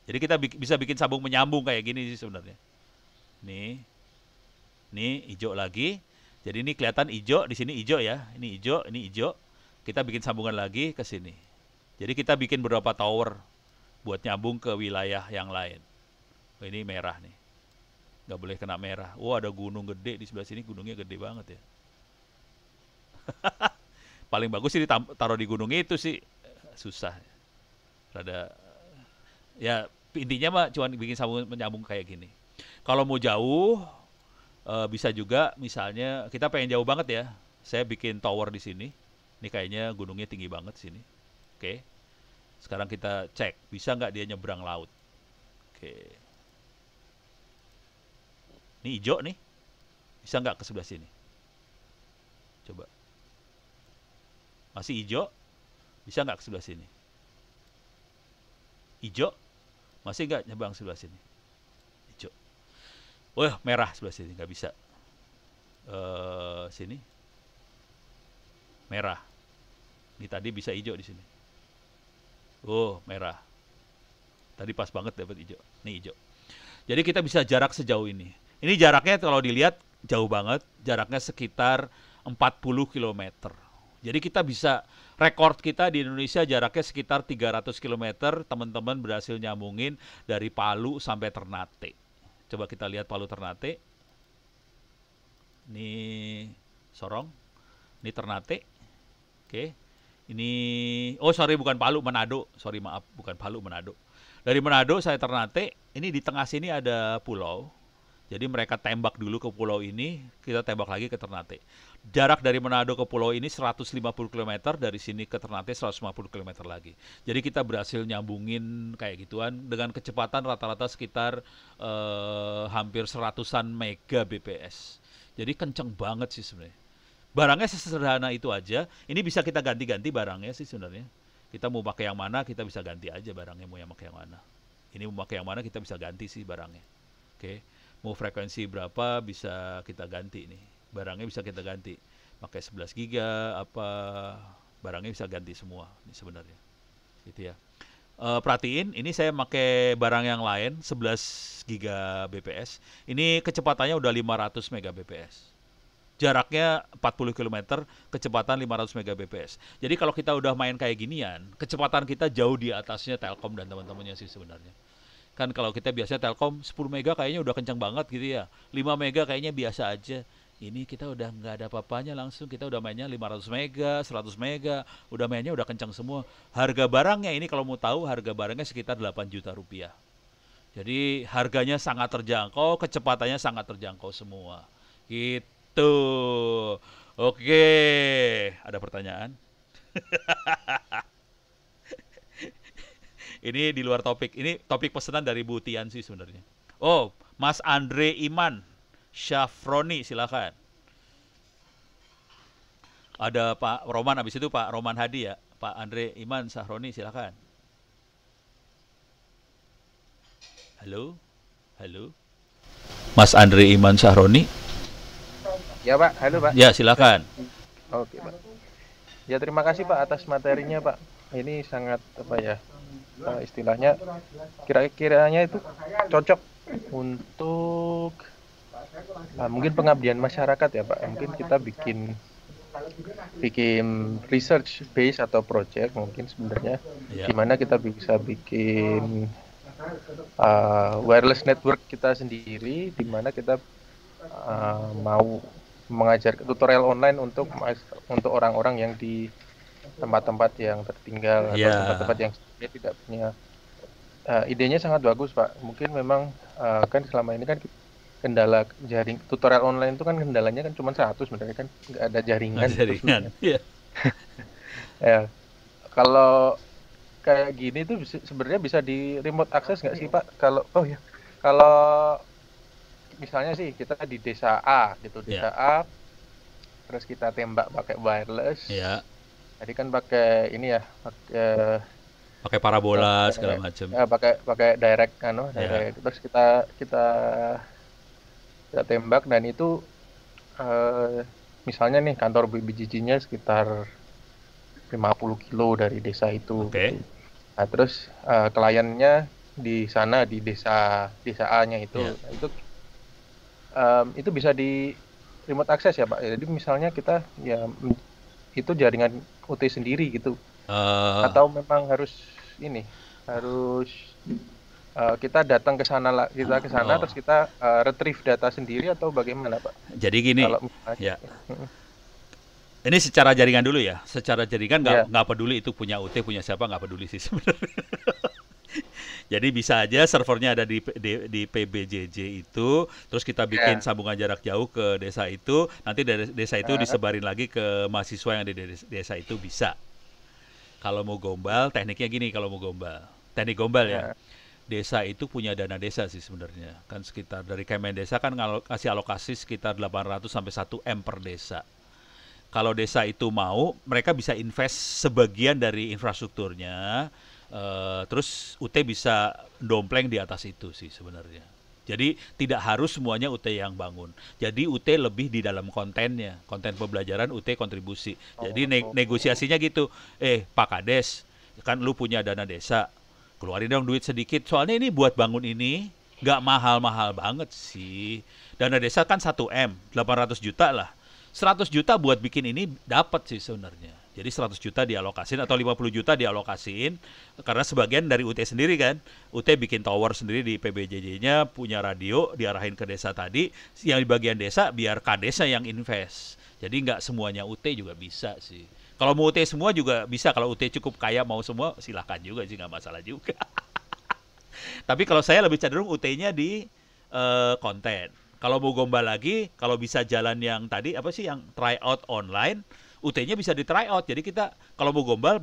Jadi kita bisa bikin sambung menyambung kayak gini sih sebenarnya. Nih hijau lagi. Jadi ini kelihatan hijau, di sini hijau ya. Ini hijau. Kita bikin sambungan lagi ke sini. Jadi kita bikin beberapa tower buat nyambung ke wilayah yang lain. Ini merah nih. Nggak boleh kena merah. Ada gunung gede di sebelah sini, gunungnya gede banget ya. Paling bagus sih ditaruh di gunung itu sih, susah. Rada ya intinya mah cuma bikin sambung menyambung kayak gini. Kalau mau jauh bisa juga, misalnya kita pengen jauh banget ya. Saya bikin tower di sini. Ini kayaknya gunungnya tinggi banget sini. Oke. Sekarang kita cek bisa nggak dia nyebrang laut. Oke. Ini hijau nih. Bisa nggak ke sebelah sini? Coba. Masih hijau, bisa nggak ke sebelah sini? Hijau, masih nggak nyebrang sebelah sini? Hijau. Merah sebelah sini, nggak bisa. Sini, merah. Ini tadi bisa hijau di sini. Merah. Tadi pas banget dapat hijau. Ini hijau. Jadi kita bisa jarak sejauh ini. Ini jaraknya kalau dilihat jauh banget, jaraknya sekitar 40 km. Jadi kita bisa, rekor kita di Indonesia jaraknya sekitar 300 km, teman-teman berhasil nyambungin dari Palu sampai Ternate. Coba kita lihat Palu Ternate. Ini Sorong, ini Ternate. Oke. Ini bukan Palu, Manado. Sorry maaf, bukan Palu, Manado. Dari Manado saya Ternate, ini di tengah sini ada pulau. Jadi mereka tembak dulu ke pulau ini, kita tembak lagi ke Ternate. Jarak dari Manado ke pulau ini 150 km, dari sini ke Ternate 150 km lagi. Jadi kita berhasil nyambungin kayak gituan dengan kecepatan rata-rata sekitar hampir 100-an Mbps. Jadi kenceng banget sih sebenarnya. Barangnya sesederhana itu aja. Ini bisa kita ganti-ganti barangnya sih sebenarnya. Kita mau pakai yang mana, kita bisa ganti aja barangnya mau yang pakai yang mana. Ini mau pakai yang mana, kita bisa ganti sih barangnya. Oke. Mau frekuensi berapa bisa kita ganti nih. Barangnya bisa kita ganti. Pakai 11 giga apa, barangnya bisa ganti semua ini sebenarnya. Gitu ya. Perhatiin, ini saya pakai barang yang lain 11 giga bps. Ini kecepatannya udah 500 megabps. Jaraknya 40 km, kecepatan 500 Mbps. Jadi kalau kita udah main kayak ginian, kecepatan kita jauh di atasnya Telkom dan teman-temannya sih sebenarnya. Kan kalau kita biasanya Telkom 10 mega kayaknya udah kencang banget gitu ya. 5 mega kayaknya biasa aja. Ini kita udah nggak ada apa-apanya, langsung kita udah mainnya 500 mega, 100 mega, udah mainnya udah kencang semua. Harga barangnya ini kalau mau tahu, harga barangnya sekitar 8 juta rupiah. Jadi harganya sangat terjangkau, kecepatannya sangat terjangkau semua. Gitu. Oke, ada pertanyaan? Ini di luar topik. Ini topik pesanan dari Bu Tian sih sebenarnya. Mas Andre Iman Syafroni, silakan. Ada Pak Roman, habis itu Pak Roman Hadi ya. Pak Andre Iman Sahroni, silakan. Halo, halo. Mas Andre Iman Sahroni, Ya Pak, halo Pak. ya silakan. Oke Pak. Ya terima kasih Pak atas materinya Pak. Ini sangat apa ya, istilahnya kira-kiranya itu cocok untuk mungkin pengabdian masyarakat ya Pak. Mungkin kita bikin bikin research base atau project mungkin sebenarnya Ya, gimana kita bisa bikin wireless network kita sendiri, di mana kita mau mengajar tutorial online untuk orang-orang yang di tempat-tempat yang tertinggal atau ya, tempat-tempat yang sebenarnya tidak punya. Idenya sangat bagus Pak. Mungkin memang kan selama ini kan kendala jaring tutorial online itu kan kendalanya kan cuma satu sebenarnya, kan nggak ada jaringan nggak itu ringan. sebenarnya. Ya, Ya, kalau kayak gini tuh sebenarnya bisa di remote access nggak sih Pak? Kalau oh ya, kalau misalnya sih kita di desa A gitu, ya, desa A, terus kita tembak pakai wireless. ya. Tadi kan pakai ini ya, pakai Pakai parabola segala macam. pakai pakai direct Ya, direct. Terus kita kita tembak, dan itu misalnya nih kantor BPJJ-nya sekitar 50 kilo dari desa itu oke. gitu. Nah, terus kliennya di sana di desa desa A-nya itu. Ya. Nah, itu bisa di remote access ya Pak. Jadi misalnya kita ya itu jaringan UT sendiri gitu, Eh, atau memang harus ini harus kita datang ke sana, kita ke sana oh, terus kita retrieve data sendiri atau bagaimana Pak? jadi gini, Kalau misalnya ya. Ini secara jaringan dulu ya. Secara jaringan ya. nggak peduli itu punya UT punya siapa, nggak peduli sih sebenarnya. Jadi bisa aja servernya ada di PBJJ itu, terus kita bikin Ya. sambungan jarak jauh ke desa itu, nanti dari desa itu Uh, disebarin lagi ke mahasiswa yang ada di desa itu bisa. Kalau mau gombal, tekniknya gini kalau mau gombal. Teknik gombal ya. ya. Desa itu punya dana desa sih sebenarnya. Kan sekitar dari Kemen Desa kan ngasih alokasi sekitar 800 sampai 1 M per desa. Kalau desa itu mau, mereka bisa invest sebagian dari infrastrukturnya, terus UT bisa dompleng di atas itu sih sebenarnya. Jadi tidak harus semuanya UT yang bangun. Jadi UT lebih di dalam kontennya, konten pembelajaran UT kontribusi. Jadi Oh, negosiasinya gitu, Pak Kades, kan lu punya dana desa, keluarin dong duit sedikit. Soalnya ini buat bangun ini nggak mahal-mahal banget sih. Dana desa kan 1 M, 800 juta lah. 100 juta buat bikin ini dapat sih sebenarnya. Jadi 100 juta dialokasin atau 50 juta dialokasin karena sebagian dari UT sendiri kan. UT bikin tower sendiri di PBJJ-nya, punya radio, diarahin ke desa tadi. Yang di bagian desa biar Kadesa yang invest. Jadi nggak semuanya UT juga bisa sih. Kalau mau UT semua juga bisa. Kalau UT cukup kaya mau semua silahkan juga sih, nggak masalah juga. Tapi kalau saya lebih cenderung UT-nya di konten. Kalau mau gombal lagi, kalau bisa jalan yang tadi apa sih yang try out online, UT-nya bisa di try out. Jadi kita kalau mau gombal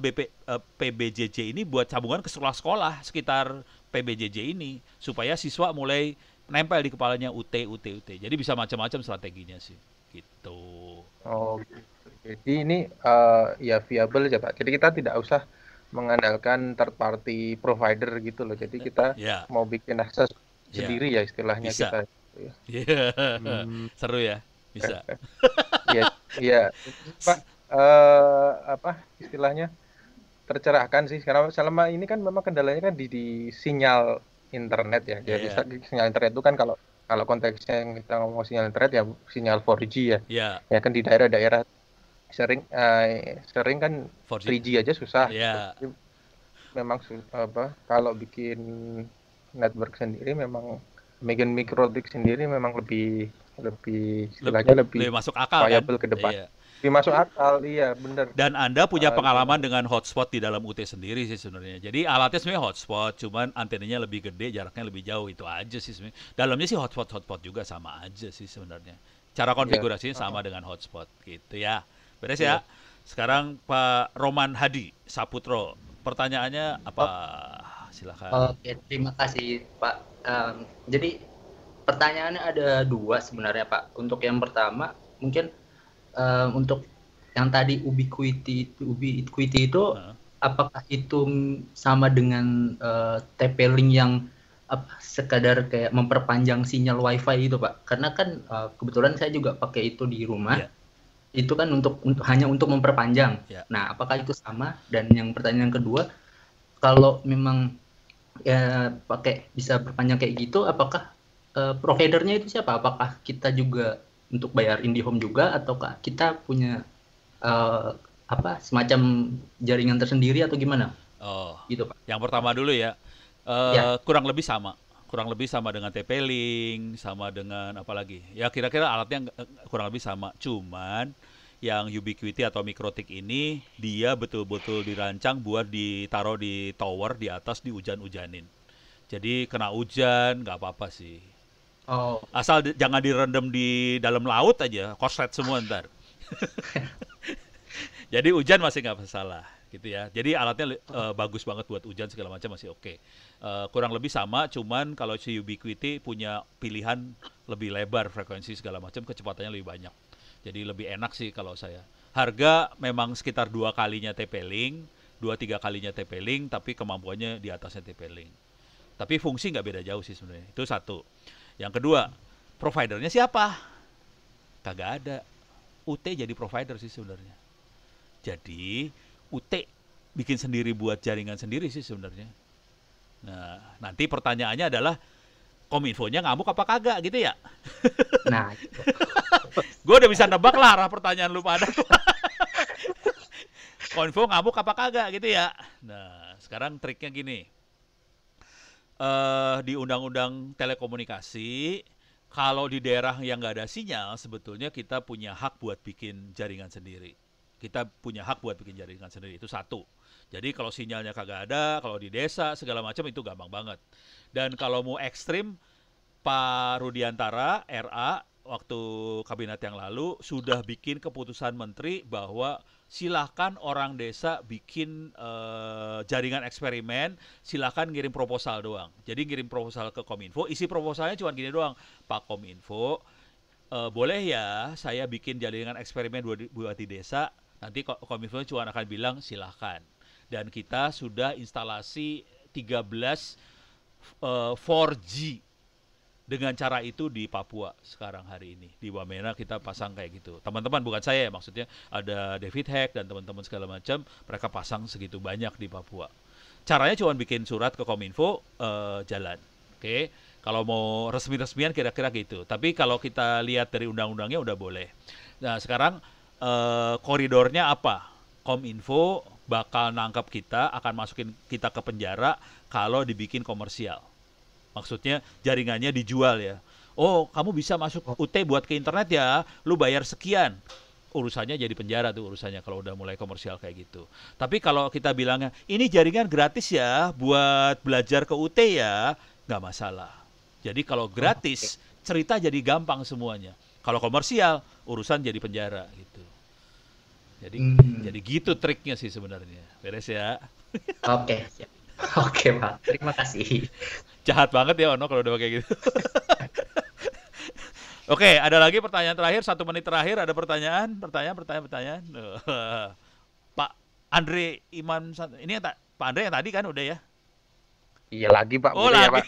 PBJJ ini buat sambungan ke sekolah-sekolah sekitar PBJJ ini supaya siswa mulai nempel di kepalanya UT. Jadi bisa macam-macam strateginya sih. Gitu. oh, jadi ini ya viable ya Pak. Jadi kita tidak usah mengandalkan third party provider gitu loh. Jadi kita Ya, mau bikin akses ya, sendiri ya istilahnya bisa. kita. Ya. Iya. Hmm, Seru ya. eh, Bisa. ya, ya, Pak, apa istilahnya tercerahkan sih. Karena selama ini kan memang kendalanya kan di sinyal internet ya. Jadi Iya. sinyal internet itu kan kalau kalau konteksnya yang kita ngomong sinyal internet ya sinyal 4G ya. Ya, Ya kan di daerah-daerah sering kan 4G. 3G aja susah gitu. Ya, Jadi memang apa kalau bikin network sendiri memang bikin mikrotik sendiri memang lebih lebih istilahnya lebih lebih masuk akal kan? viable ke depan. Iya. Lebih masuk akal, iya bener. Dan Anda punya pengalaman Lebih dengan hotspot di dalam UT sendiri sih sebenarnya. Jadi alatnya sebenarnya hotspot, cuman antenanya lebih gede, jaraknya lebih jauh, itu aja sih sebenarnya. Dalamnya sih hotspot juga sama aja sih sebenarnya. Cara iya. konfigurasinya Heeh, sama dengan hotspot gitu ya. Beres iya. ya. Sekarang Pak Roman Hadi Saputro. Pertanyaannya apa? Oh, Silakan. oke, terima kasih Pak. Jadi pertanyaannya ada dua sebenarnya Pak. Untuk yang pertama, mungkin untuk yang tadi Ubiquiti itu Heeh. apakah itu sama dengan TP-Link yang sekadar kayak memperpanjang sinyal WiFi itu, Pak? Karena kan kebetulan saya juga pakai itu di rumah. Iya, Itu kan hanya untuk memperpanjang. ya. Nah, apakah itu sama? Dan yang pertanyaan kedua, kalau memang pakai bisa perpanjang kayak gitu, apakah providernya itu siapa? Apakah kita juga untuk bayar IndiHome juga, ataukah kita punya semacam jaringan tersendiri atau gimana? Oh, Gitu, Pak. yang pertama dulu ya. Ya, Kurang lebih sama. Kurang lebih sama dengan TP-Link, sama dengan apa lagi? Ya kira-kira alatnya kurang lebih sama. Cuman yang Ubiquiti atau Mikrotik ini dia betul-betul dirancang buat ditaruh di tower di atas dihujan-hujanin. Jadi kena hujan nggak apa-apa sih. oh, Asal jangan direndam di dalam laut aja, korslet semua ntar. Jadi hujan masih nggak masalah gitu ya. Jadi alatnya bagus banget buat hujan segala macam masih oke. Kurang lebih sama, cuman kalau si Ubiquiti punya pilihan lebih lebar frekuensi segala macam, kecepatannya lebih banyak. Jadi lebih enak sih kalau saya. Harga memang sekitar 2 kalinya TP-Link, 2-3 kalinya TP-Link, tapi kemampuannya di atasnya TP-Link. Tapi fungsi nggak beda jauh sih sebenarnya. Itu satu. Yang kedua, providernya siapa? Kagak ada. UT jadi provider sih sebenarnya. Jadi UT bikin sendiri buat jaringan sendiri sih sebenarnya. Nah, nanti pertanyaannya adalah Kominfonya ngamuk apa kagak gitu ya? nah gitu. Gue udah bisa nebak lah arah pertanyaan lu pada. Kominfo ngamuk apa kagak gitu ya? Nah, sekarang triknya gini. Di Undang-Undang Telekomunikasi, kalau di daerah yang nggak ada sinyal, sebetulnya kita punya hak buat bikin jaringan sendiri. Kita punya hak buat bikin jaringan sendiri, itu satu. Jadi kalau sinyalnya kagak ada, kalau di desa segala macam itu gampang banget. Dan kalau mau ekstrim, Pak Rudiantara RA waktu kabinet yang lalu sudah bikin keputusan menteri bahwa silahkan orang desa bikin jaringan eksperimen, silahkan ngirim proposal doang. Jadi ngirim proposal ke Kominfo, isi proposalnya cuma gini doang, Pak Kominfo, boleh ya saya bikin jaringan eksperimen buat di desa, nanti Kominfo cuma akan bilang silahkan. Dan kita sudah instalasi 13 4G dengan cara itu di Papua sekarang hari ini. Di Wamena kita pasang kayak gitu. Teman-teman, bukan saya ya, maksudnya ada David Hack dan teman-teman segala macam, mereka pasang segitu banyak di Papua. Caranya cuma bikin surat ke Kominfo, jalan. Oke. Kalau mau resmi-resmian kira-kira gitu. Tapi kalau kita lihat dari undang-undangnya udah boleh. Nah, sekarang koridornya apa? Kominfo bakal nangkap kita, akan masukin kita ke penjara kalau dibikin komersial. Maksudnya jaringannya dijual ya. Oh, kamu bisa masuk UT buat ke internet ya, lu bayar sekian. Urusannya jadi penjara tuh urusannya kalau udah mulai komersial kayak gitu. Tapi kalau kita bilangnya, ini jaringan gratis ya buat belajar ke UT ya, nggak masalah. Jadi kalau gratis, cerita jadi gampang semuanya. Kalau komersial, urusan jadi penjara gitu. Jadi gitu triknya sih sebenarnya. Beres ya. Oke, siap. Oke, Pak. Terima kasih. Jahat banget ya Ono kalau udah kayak gitu. Oke, ada lagi pertanyaan terakhir, 1 menit terakhir ada pertanyaan. Pak Andre Iman, ini yang Pak Andre yang tadi kan udah ya? Iya lagi Pak, Oh boleh ya lagi. Pak?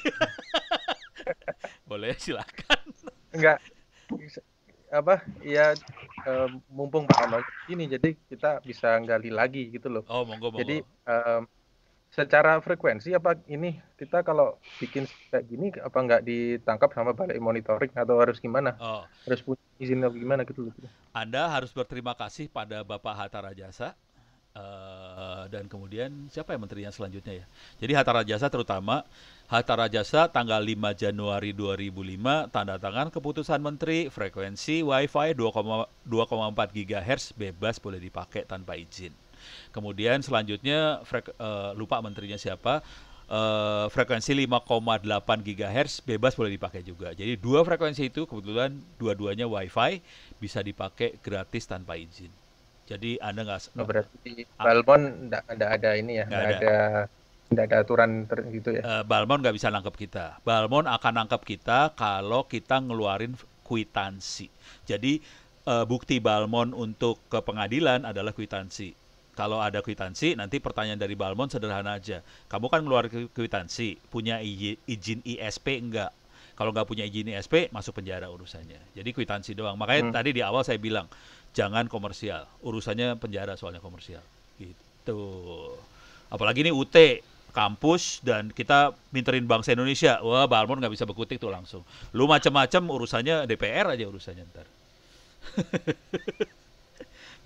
Boleh silakan. Enggak, apa ya, mumpung Pak Ono ini, jadi kita bisa gali lagi gitu loh. Oh monggo. Jadi secara frekuensi apa ini kita kalau bikin kayak gini apa nggak ditangkap sama balai monitoring atau harus gimana? Oh, Harus punya izin atau gimana gitu loh. Anda harus berterima kasih pada Bapak Hatta Rajasa. Dan kemudian siapa ya menterinya selanjutnya ya? Jadi Hatta Rajasa terutama, Hatta Rajasa tanggal 5 Januari 2005 tanda tangan keputusan menteri frekuensi Wi-Fi 2,4 GHz bebas boleh dipakai tanpa izin. Kemudian selanjutnya lupa menterinya siapa, frekuensi 5,8 GHz bebas boleh dipakai juga. Jadi 2 frekuensi itu kebetulan dua-duanya Wi-Fi bisa dipakai gratis tanpa izin. Jadi Anda nggak berarti Balmon nggak ada ini ya, nggak ada aturan gitu ya. Balmon nggak bisa nangkep kita. Balmon akan nangkep kita kalau kita ngeluarin kwitansi. Jadi bukti Balmon untuk ke pengadilan adalah kwitansi. Kalau ada kwitansi, nanti pertanyaan dari Balmon sederhana aja. Kamu kan keluar kwitansi, punya izin ISP enggak? Kalau nggak punya izin ISP, masuk penjara urusannya. Jadi kwitansi doang. Makanya tadi di awal saya bilang, jangan komersial. Urusannya penjara soalnya komersial. Gitu. Apalagi ini UT, kampus, dan kita minterin bangsa Indonesia. Wah, Balmon nggak bisa berkutik tuh langsung. Lu macam-macam urusannya DPR aja urusannya ntar.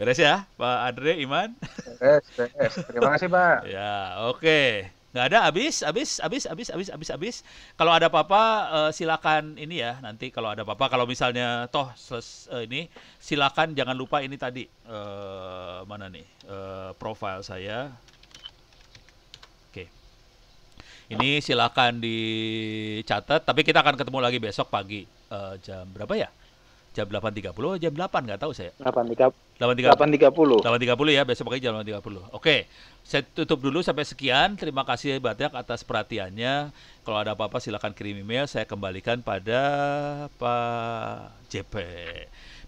Beres ya, Pak Andre, Iman? Beres. Terima kasih, Pak. Ya, oke. Nggak ada, habis. Kalau ada apa-apa, silakan ini ya. Nanti kalau ada apa-apa, kalau misalnya toh ini, silakan jangan lupa ini tadi mana nih profile saya. Oke. Ini silakan dicatat. Tapi kita akan ketemu lagi besok pagi jam berapa ya? Jam 8.30 atau jam 8, nggak tahu saya. 8.30. 8.30 ya, besok pagi jam 8.30. Oke, saya tutup dulu sampai sekian. Terima kasih banyak atas perhatiannya. Kalau ada apa-apa silakan kirim email, saya kembalikan pada Pak JP.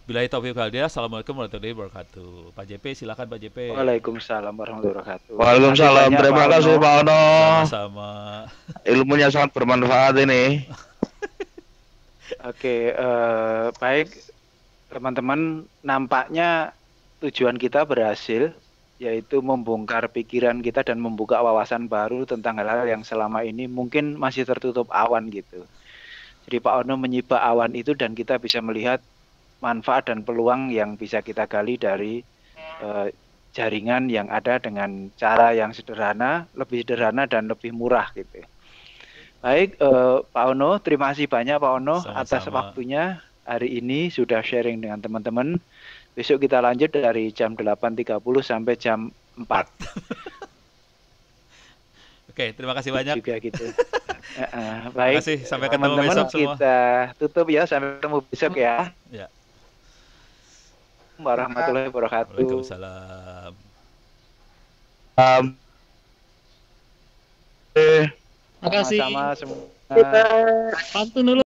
Billahi taufiq wal hidayah. Assalamualaikum warahmatullahi wabarakatuh. Pak JP, silakan Pak JP. Waalaikumsalam warahmatullahi wabarakatuh. Waalaikumsalam. Terima kasih Pak Ono. Sama-sama. Ilmunya sangat bermanfaat ini. Oke, baik teman-teman, nampaknya tujuan kita berhasil, yaitu membongkar pikiran kita dan membuka wawasan baru tentang hal-hal yang selama ini mungkin masih tertutup awan gitu. Jadi Pak Ono menyibak awan itu dan kita bisa melihat manfaat dan peluang yang bisa kita gali dari jaringan yang ada dengan cara yang sederhana, lebih sederhana dan lebih murah gitu. Baik, Pak Ono, terima kasih banyak Pak Ono atas waktunya hari ini sudah sharing dengan teman-teman. Besok kita lanjut dari jam 8.30 sampai jam 4. Oke, terima kasih banyak. Juga gitu. Baik, terima kasih. Sampai ketemu teman-teman, besok semua. kita tutup ya, sampai ketemu besok ya. Ya. Warahmatullahi wabarakatuh. Waalaikumsalam. Makasih. Sama-sama semua. Pantun dulu.